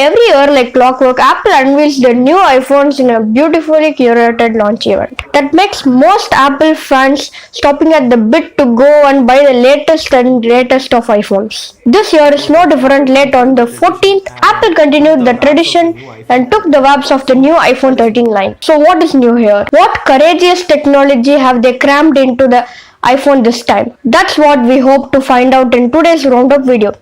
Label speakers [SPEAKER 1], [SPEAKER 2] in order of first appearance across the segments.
[SPEAKER 1] Every year, like clockwork, Apple unveils the new iPhones in a beautifully curated launch event that makes most Apple fans stopping at the bit to go and buy the latest and greatest of iPhones. This year is no different. Late on the 14th, Apple continued the tradition and took the webs of the new iPhone 13 line. So what is new here? What courageous technology have they crammed into the iPhone this time? That's what we hope to find out in today's roundup video.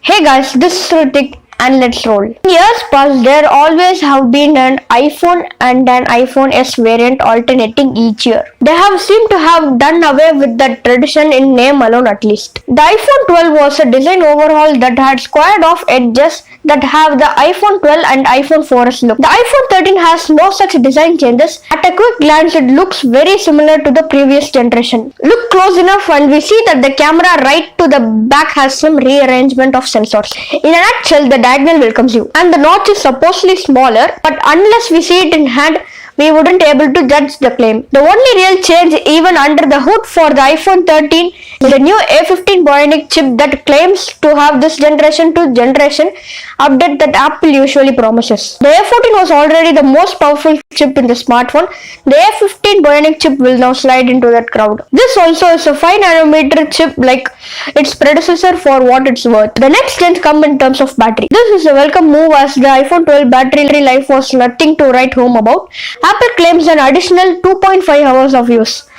[SPEAKER 1] Hey guys, this is Ritik and let's roll. In years past, there always have been an iPhone and an iPhone S variant alternating each year. They have seemed to have done away with that tradition in name alone at least. The iPhone 12 was a design overhaul that had squared off edges that have the iPhone 12 and iPhone 4S look. The iPhone 13 has no such design changes. At a quick glance, it looks very similar to the previous generation. Look close enough and we see that the camera right to the back has some rearrangement of sensors. In a nutshell, the diagonal welcomes you. And the notch is supposedly smaller, but unless we see it in hand, we wouldn't able to judge the claim. The only real change even under the hood for the iPhone 13 is the new A15 bionic chip that claims to have this generation to generation update that Apple usually promises. The A14 was already the most powerful chip in the smartphone. The A15 bionic chip will now slide into that crowd. This also is a 5nm chip like its predecessor for what it's worth. The next change comes in terms of battery. This is a welcome move as the iPhone 12 battery life was nothing to write home about. Apple claims an additional 2.5 hours of use.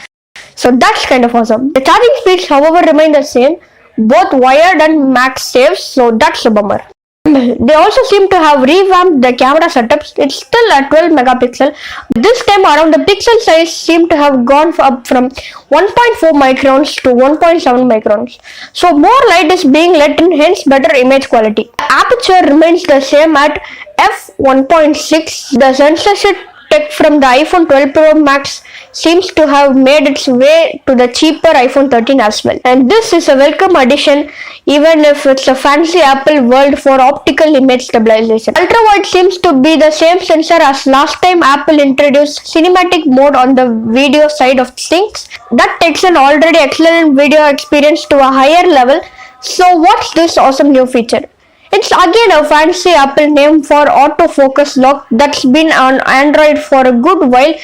[SPEAKER 1] So that's kind of awesome. The charging speeds however remain the same, both wired and MagSafe, so that's a bummer. They also seem to have revamped the camera setups. It's still at 12 megapixel. This time around the pixel size seem to have gone up from 1.4 microns to 1.7 microns. So more light is being let in, hence better image quality. The aperture remains the same at f1.6. The censorship tech from the iPhone 12 Pro Max seems to have made its way to the cheaper iPhone 13 as well. And this is a welcome addition even if it's a fancy Apple world for optical image stabilization. Ultra wide seems to be the same sensor as last time Apple introduced cinematic mode on the video side of things. That takes an already excellent video experience to a higher level. So what's this awesome new feature? It's again a fancy Apple name for autofocus lock that's been on Android for a good while,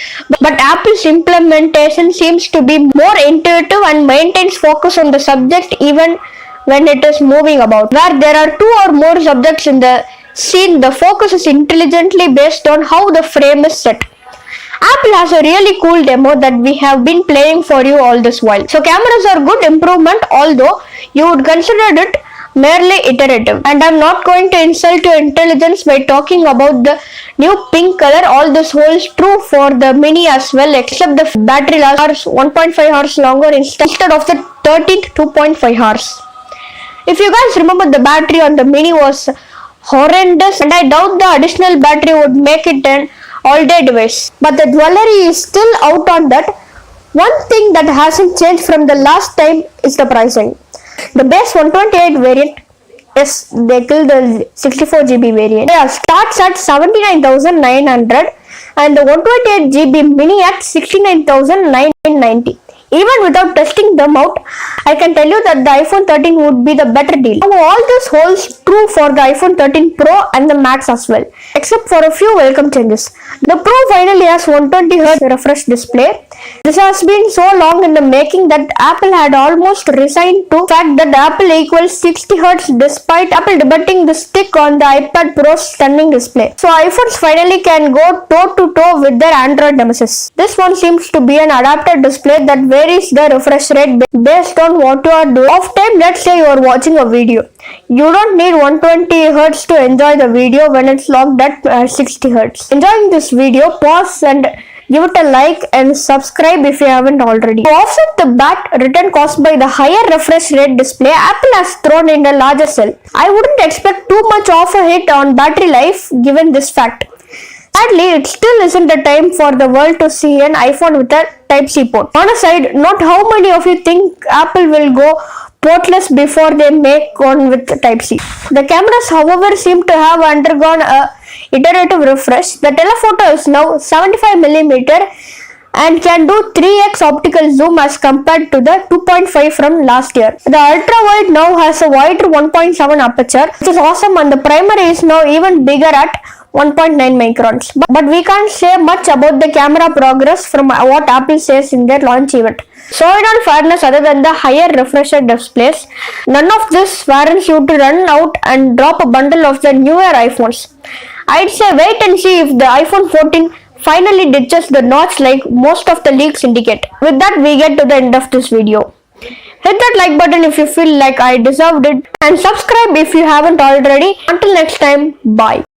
[SPEAKER 1] but Apple's implementation seems to be more intuitive and maintains focus on the subject even when it is moving about. Where there are two or more subjects in the scene, the focus is intelligently based on how the frame is set. Apple has a really cool demo that we have been playing for you all this while. So cameras are good improvement, although you would consider it merely iterative. And I'm not going to insult your intelligence by talking about the new pink color. All this holds true for the mini as well, except the battery lasts 1.5 hours longer instead of the 13th 2.5 hours. If you guys remember, the battery on the mini was horrendous and I doubt the additional battery would make it an all-day device. But the jewelry is still out on that. One thing that hasn't changed from the last time is the pricing. The base 128 variant, yes, they killed the 64GB variant. It starts at 79,900 and the 128GB mini at 69,990. Even without testing them out, I can tell you that the iPhone 13 would be the better deal. Now, all this holds true for the iPhone 13 Pro and the Max as well, except for a few welcome changes. The Pro finally has 120Hz refresh display. This has been so long in the making that Apple had almost resigned to the fact that Apple equals 60Hz despite Apple debating the stick on the iPad Pro's stunning display. So iPhones finally can go toe to toe with their Android nemesis. This one seems to be an adapted display that varies the refresh rate based on what you are doing. Off time, let's say you are watching a video. You don't need 120Hz to enjoy the video when it's locked at 60Hz. Enjoying this video, pause and give it a like and subscribe if you haven't already. To offset the bat return caused by the higher refresh rate display, Apple has thrown in a larger cell. I wouldn't expect too much of a hit on battery life given this fact. Sadly, it still isn't the time for the world to see an iPhone with a Type-C port. On a side, not how many of you think Apple will go portless before they make one with Type-C. The cameras, however, seem to have undergone a iterative refresh. The telephoto is now 75mm and can do 3x optical zoom as compared to the 2.5 from last year. The ultra wide now has a wider 1.7 aperture, which is awesome, and the primary is now even bigger at 1.9 microns. But we can't say much about the camera progress from what Apple says in their launch event. So in all fairness, other than the higher refresh displays, none of this warrants you to run out and drop a bundle of the newer iPhones. I'd say wait and see if the iPhone 14 finally ditches the notch like most of the leaks indicate. With that, we get to the end of this video. Hit that like button if you feel like I deserved it, and subscribe if you haven't already. Until next time, bye.